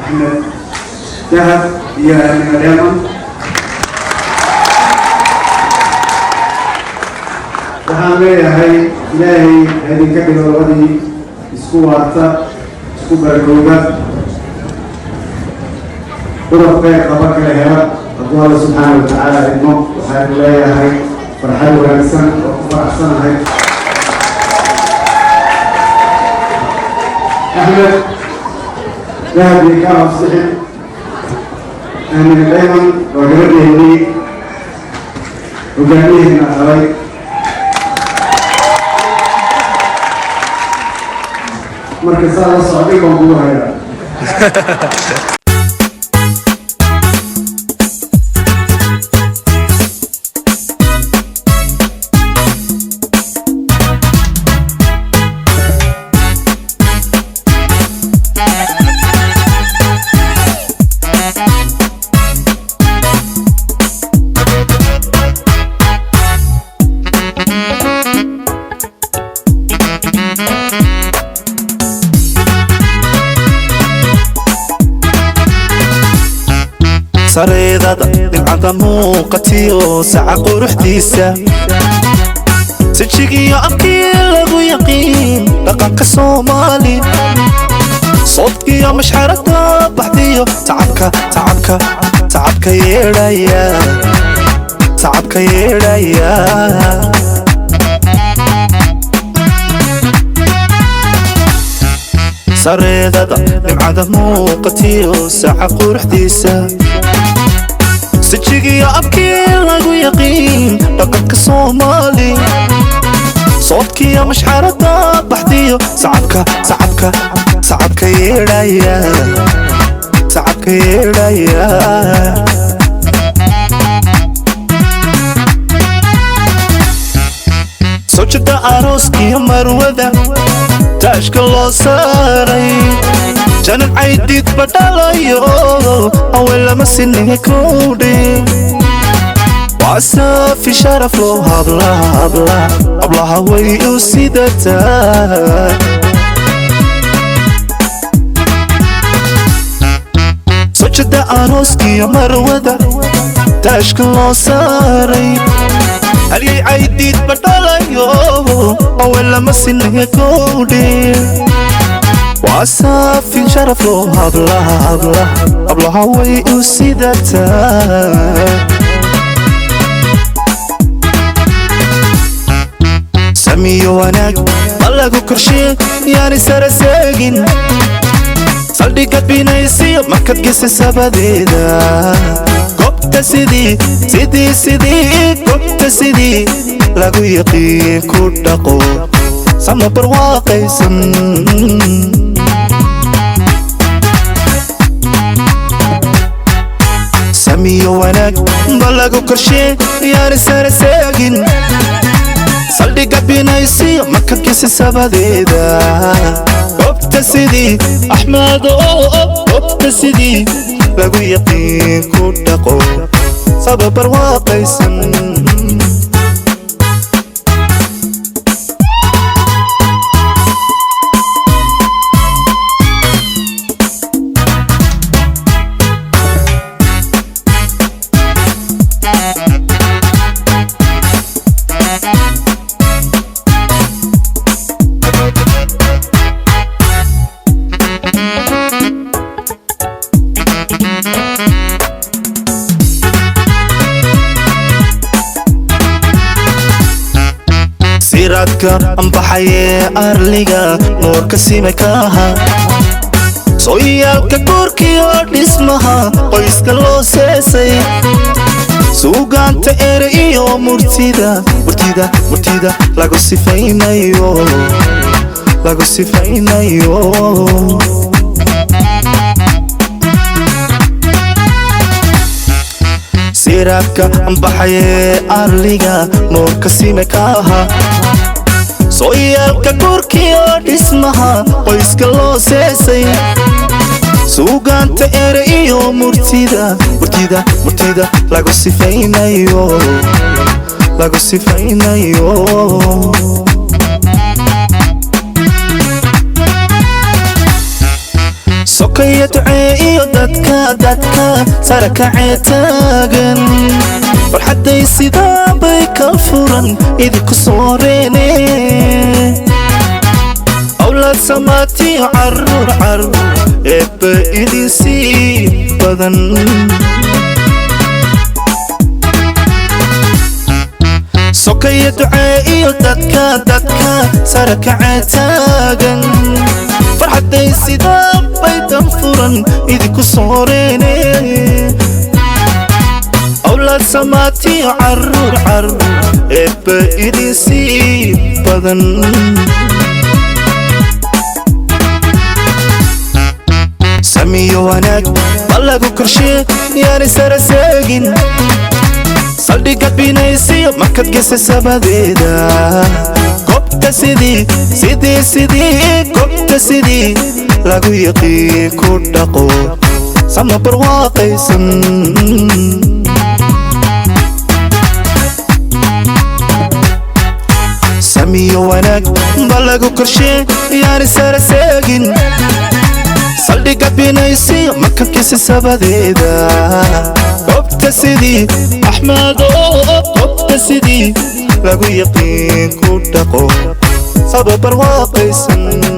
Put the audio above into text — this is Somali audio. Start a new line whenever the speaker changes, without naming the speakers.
أحمد ذهب يا من اليمن waxaan leeyahay ilaahay idinka dhigo labadii isku waarta isku barkooba ururkay qaba kala hela Allah subhanahu wa ta'ala idmo waxaan leeyahay farxad wanaagsan oo ku faraxsanahay أحمد ذهب لكام الصحن من الأيمن وقرده لي وقاميه من أخوي مركز هذا الصعيد وقوها يا
sareedada dhibcada muuqatiyo saca quruxdiisa sijigiyo abkii lagu yaqiin dhaqanka Soomaali sodkiyo mashxarada baxdiyo tacabka yeedhaya sareedada dhibcada muuqatiyo saca quruxdiisa sijigiyo abkii lagu yaqiin dhaqanka Soomaali sodkiyo mashxarada baxdiyo tacabka yeedhaya sojada arooskiyo marwada taashka loo saaray janan caydid badhalayo awel lama sinniga koodhe waa saafi sharaf loo hablaha way u sidataa sojada arooskiyo marwada taashka loo saaray halyay caydid badhalayo awel lama sinniga koodhe waa saafi sharaf loo hablaha way u sidataa samiyo wanaag ma lagu korshee yaani sara seegin saldhigad binaysiyo markad gesa sabadeeda gobta sidii lagu yaqiin ku dhaqo sama barwaaqaysan samiyo wanaag ma lagu korshee yaani sara seegin saldhigad binaysiyo markad gesa sabadeeda gobta sidii Axmed gobta sidii lagu yaqiin ku dhaqo sama barwaaqaysan siraadka ambaxaye arliga noorka simakaha sooyaalka korkiyo dhismaha qoyska loo seesay suugaanta ere iyo murtida lagu sifaynayo siraadka ambaxaye arliga noorka simakaha sooyaalka korkiyo dhismaha qoyska loo seesay suugaanta ere iyo murtida lagu sifaynayo سوكية عيو دادكا ساركا عيتاغن فرحد يسيدا بيكا فرن إذي كسوريني أولاد سماتي عرور إبا إذي سيب بدن سوكية عيو دادكا ساركا عيتاغن فرحد يسيدا بيكا فرن إذي كسوريني أولاد سماتي عرور إبا إذي سيب بدن سميو وناك بلغو كرشي ياني سرساقين صديقات بينيسي مكت قيس سباديدا قبت سيدي قبت سيدي لاغو يقي كوداقو سما برواقي سن سميو وناك بلغو كرشي ياني سرساقين صديقات بينيسي مكت قيس سباديدا قبت سيدي أحمد قبت سيدي لاغو يقين كوداقو سبب الواقي سن